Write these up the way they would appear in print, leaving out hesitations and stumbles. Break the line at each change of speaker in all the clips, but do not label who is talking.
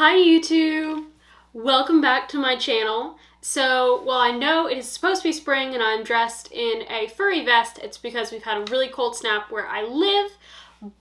Hi YouTube! Welcome back to my channel. So while I know it is supposed to be spring and I'm dressed in a furry vest, it's because we've had a really cold snap where I live,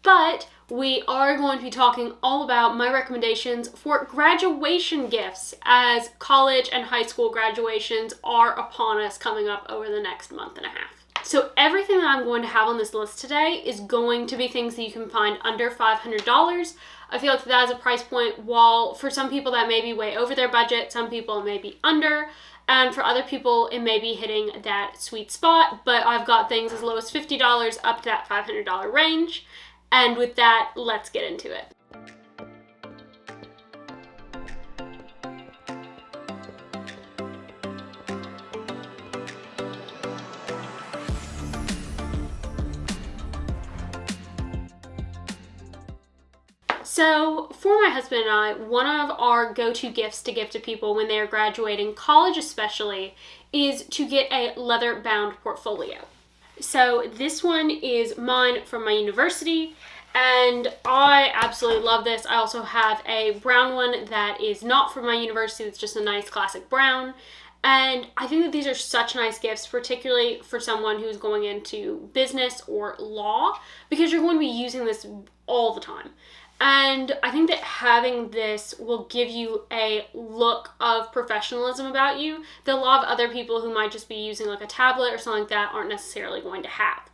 but we are going to be talking all about my recommendations for graduation gifts as college and high school graduations are upon us coming up over the next month and a half. So everything that I'm going to have on this list today is going to be things that you can find under $500. I feel like that is a price point, while for some people that may be way over their budget, some people it may be under, and for other people it may be hitting that sweet spot, but I've got things as low as $50 up to that $500 range. And with that, let's get into it. So for my husband and I, one of our go-to gifts to give to people when they are graduating, college especially, is to get a leather-bound portfolio. So this one is mine from my university, and I absolutely love this. I also have a brown one that is not from my university. It's just a nice classic brown. And I think that these are such nice gifts, particularly for someone who's going into business or law, because you're going to be using this all the time. And I think that having this will give you a look of professionalism about you that a lot of other people who might just be using like a tablet or something like that aren't necessarily going to have.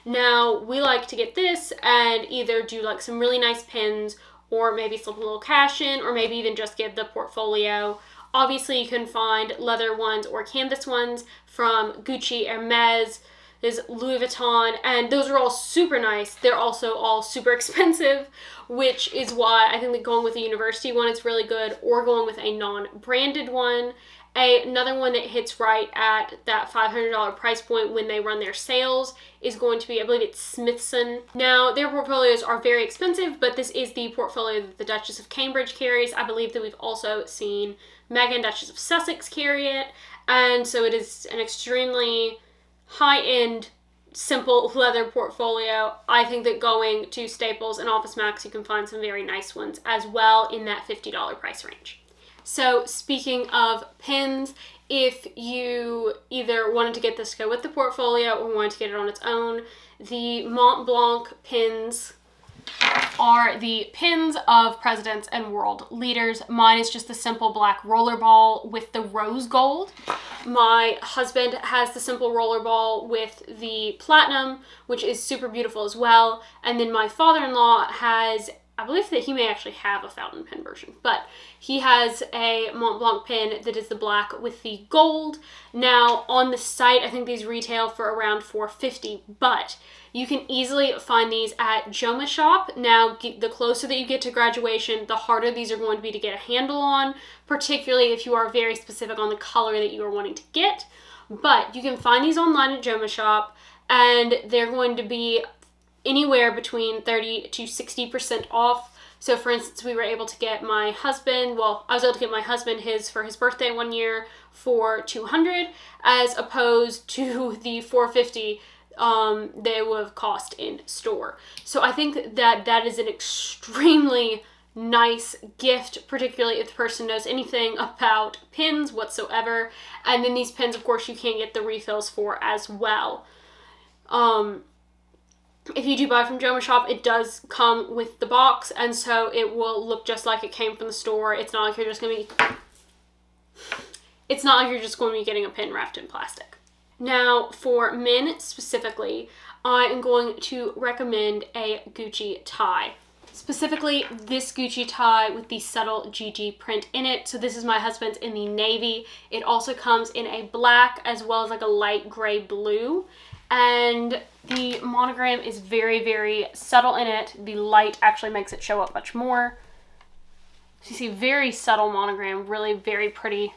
Now, we like to get this and either do like some really nice pins or maybe slip a little cash in, or maybe even just give the portfolio. Obviously, you can find leather ones or canvas ones from Gucci, Hermes, is Louis Vuitton, and those are all super nice. They're also all super expensive, which is why I think that going with a university one is really good, or going with a non-branded one. Another one that hits right at that $500 price point when they run their sales is going to be, I believe it's Smithson. Now, their portfolios are very expensive, but this is the portfolio that the Duchess of Cambridge carries. I believe that we've also seen Meghan, Duchess of Sussex, carry it, and so it is an extremely high-end, simple leather portfolio. I think that going to Staples and Office Max, you can find some very nice ones as well in that $50 price range. So speaking of pins, if you either wanted to get this to go with the portfolio or wanted to get it on its own, the Montblanc pins are the pins of presidents and world leaders. Mine is just the simple black rollerball with the rose gold. My husband has the simple rollerball with the platinum, which is super beautiful as well. And then my father-in-law has, I believe that he may actually have a fountain pen version, but he has a Montblanc pen that is the black with the gold. Now, on the site, I think these retail for around $4.50, but you can easily find these at Joma Shop. Now, the closer that you get to graduation, the harder these are going to be to get a handle on, particularly if you are very specific on the color that you are wanting to get. But you can find these online at Joma Shop, and they're going to be anywhere between 30 to 60% off. So for instance, we were able to get my husband, I was able to get my husband his for his birthday one year for $200, as opposed to the $450 they would have cost in store. So I think that that is an extremely nice gift, particularly if the person knows anything about pins whatsoever. And then these pins, of course, you can get the refills for as well. If you do buy from Joma Shop, it does come with the box, and so it will look just like it came from the store. It's not like you're just going to be getting a pin wrapped in plastic. Now, for men specifically, I am going to recommend a Gucci tie. Specifically, this Gucci tie with the subtle GG print in it. So this is my husband's in the navy. It also comes in a black as well as like a light gray blue. And the monogram is very, very subtle in it. The light actually makes it show up much more. So you see, very subtle monogram, really very pretty.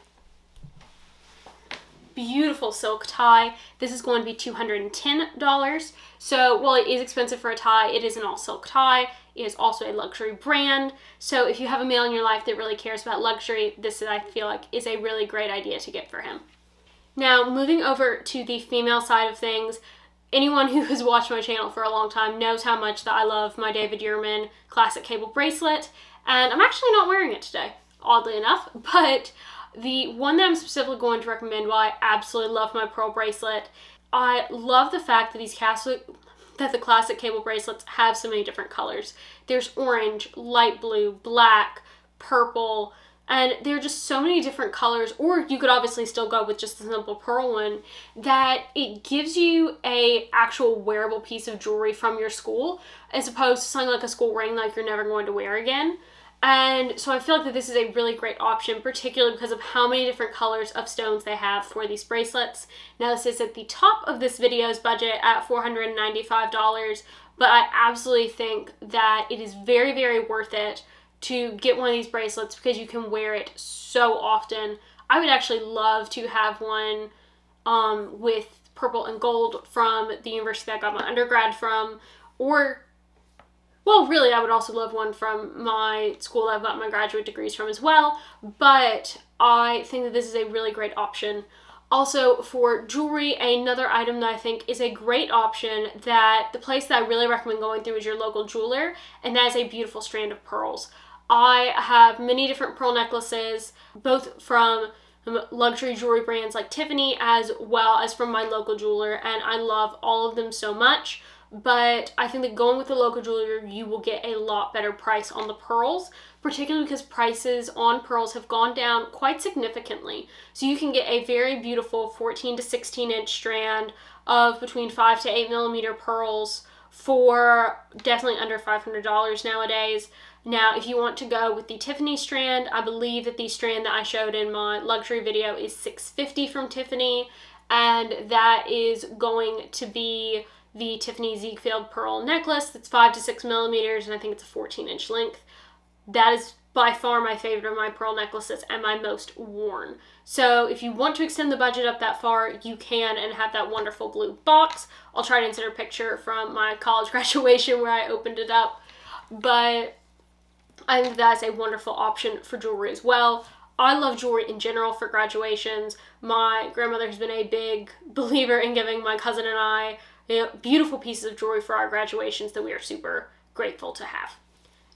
Beautiful silk tie. This is going to be $210. So while it is expensive for a tie, it is an all silk tie. It is also a luxury brand. So if you have a male in your life that really cares about luxury, this I feel like is a really great idea to get for him. Now, moving over to the female side of things, anyone who has watched my channel for a long time knows how much that I love my David Yurman classic cable bracelet. and I'm actually not wearing it today, oddly enough, but the one that I'm specifically going to recommend, why I absolutely love my pearl bracelet, I love the fact that the classic cable bracelets have so many different colors. There's orange, light blue, black, purple, and there are just so many different colors, or you could obviously still go with just a simple pearl one, that it gives you a actual wearable piece of jewelry from your school, as opposed to something like a school ring like you're never going to wear again. And so I feel like that this is a really great option, particularly because of how many different colors of stones they have for these bracelets. Now, this is at the top of this video's budget at $495, but I absolutely think that it is very, very worth it to get one of these bracelets because you can wear it so often. I would actually love to have one with purple and gold from the university that I got my undergrad from, or, well, really, I would also love one from my school that I've got my graduate degrees from as well, but I think that this is a really great option. Also, for jewelry, another item that I think is a great option, that the place that I really recommend going through is your local jeweler, and that is a beautiful strand of pearls. I have many different pearl necklaces, both from luxury jewelry brands like Tiffany as well as from my local jeweler, and I love all of them so much. But I think that going with the local jeweler, you will get a lot better price on the pearls, particularly because prices on pearls have gone down quite significantly. So you can get a very beautiful 14 to 16 inch strand of between 5 to 8 millimeter pearls for definitely under $500 nowadays. Now, if you want to go with the Tiffany strand, I believe that the strand that I showed in my luxury video is $650 from Tiffany, and that is going to be the Tiffany Ziegfeld pearl necklace that's 5 to 6 millimeters, and I think it's a 14 inch length. That is by far my favorite of my pearl necklaces and my most worn. So if you want to extend the budget up that far, you can, and have that wonderful blue box. I'll try to insert a picture from my college graduation where I opened it up, but I think that's a wonderful option for jewelry as well. I love jewelry in general for graduations. My grandmother has been a big believer in giving my cousin and I beautiful pieces of jewelry for our graduations that we are super grateful to have.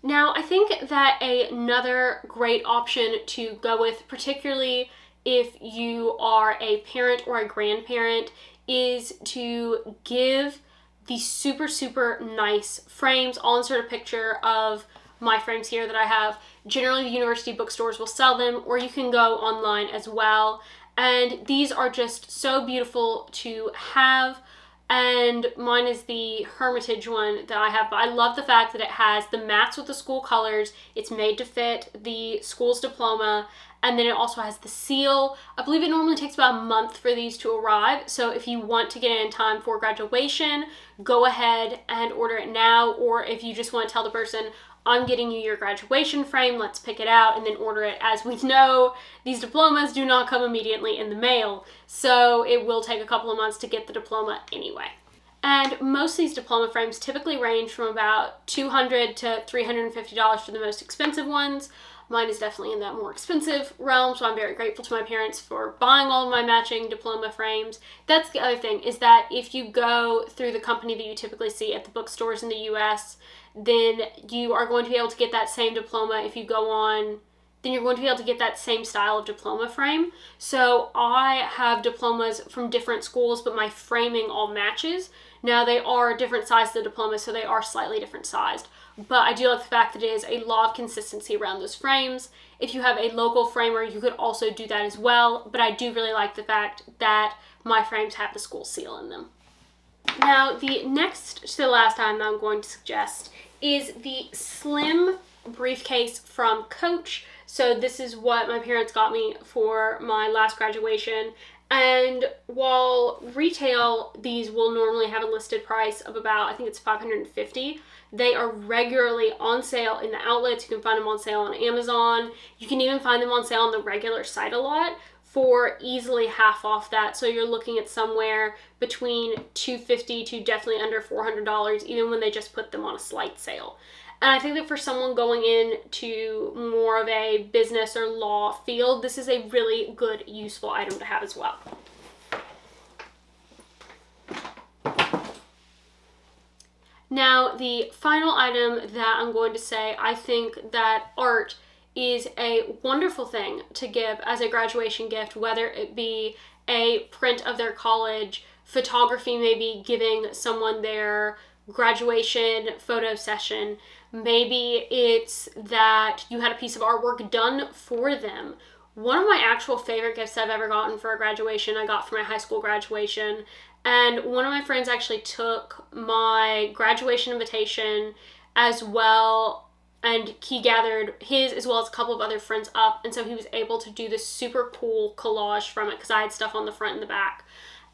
Now, I think that another great option to go with, particularly if you are a parent or a grandparent, is to give the super, super nice frames. I'll insert a picture of my frames here that I have. Generally, the university bookstores will sell them, or you can go online as well. And these are just so beautiful to have. And mine is the Hermitage one that I have, but I love the fact that it has the mats with the school colors. It's made to fit the school's diploma, and then it also has the seal. I believe it normally takes about a month for these to arrive, so if you want to get it in time for graduation, go ahead and order it now, or if you just want to tell the person, I'm getting you your graduation frame, let's pick it out, and then order it. As we know, these diplomas do not come immediately in the mail, so it will take a couple of months to get the diploma anyway. And most of these diploma frames typically range from about $200 to $350 for the most expensive ones. Mine is definitely in that more expensive realm, so I'm very grateful to my parents for buying all of my matching diploma frames. That's the other thing, is that if you go through the company that you typically see at the bookstores in the US, then you are going to be able to get that same diploma. If you go on, then you're going to be able to get that same style of diploma frame. So I have diplomas from different schools, but my framing all matches. Now, they are different sizes of diplomas, so they are slightly different sized. But I do like the fact that it is a lot of consistency around those frames. If you have a local framer, you could also do that as well. But I do really like the fact that my frames have the school seal in them. Now, the next to the last item that I'm going to suggest is the slim briefcase from Coach. So this is what my parents got me for my last graduation. And while retail, these will normally have a listed price of about, I think it's $550. They are regularly on sale in the outlets. You can find them on sale on Amazon. You can even find them on sale on the regular site a lot for easily half off that. So you're looking at somewhere between $250 to definitely under $400, even when they just put them on a slight sale. And I think that for someone going into more of a business or law field, this is a really good, useful item to have as well. Now, the final item that I'm going to say, I think that art is a wonderful thing to give as a graduation gift, whether it be a print of their college, photography, maybe giving someone their graduation photo session. Maybe it's that you had a piece of artwork done for them. One of my actual favorite gifts I've ever gotten for a graduation, I got for my high school graduation. And one of my friends actually took my graduation invitation as well, and he gathered his as well as a couple of other friends up. And so he was able to do this super cool collage from it because I had stuff on the front and the back.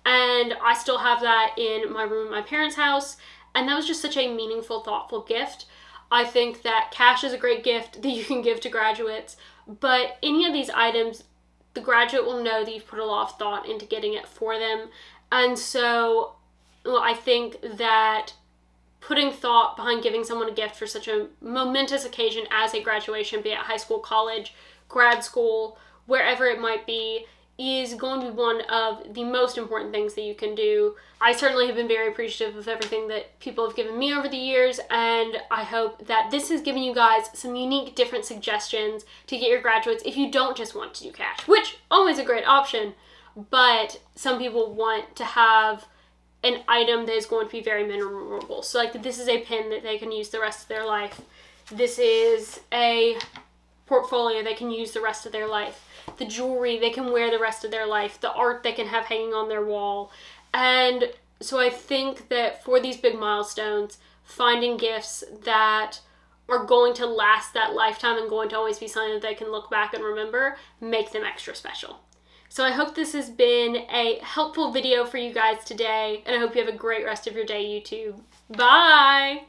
And I still have that in my room at my parents' house. And that was just such a meaningful, thoughtful gift. I think that cash is a great gift that you can give to graduates. But any of these items, the graduate will know that you've put a lot of thought into getting it for them. And so, well, I think that putting thought behind giving someone a gift for such a momentous occasion as a graduation, be it high school, college, grad school, wherever it might be, is going to be one of the most important things that you can do. I certainly have been very appreciative of everything that people have given me over the years, and I hope that this has given you guys some unique, different suggestions to get your graduates if you don't just want to do cash, which always a great option, but some people want to have an item that is going to be very memorable. So like this is a pin that they can use the rest of their life. This is a portfolio they can use the rest of their life. The jewelry they can wear the rest of their life. The art they can have hanging on their wall. And so I think that for these big milestones, finding gifts that are going to last that lifetime and going to always be something that they can look back and remember, make them extra special. So I hope this has been a helpful video for you guys today, and I hope you have a great rest of your day, YouTube. Bye!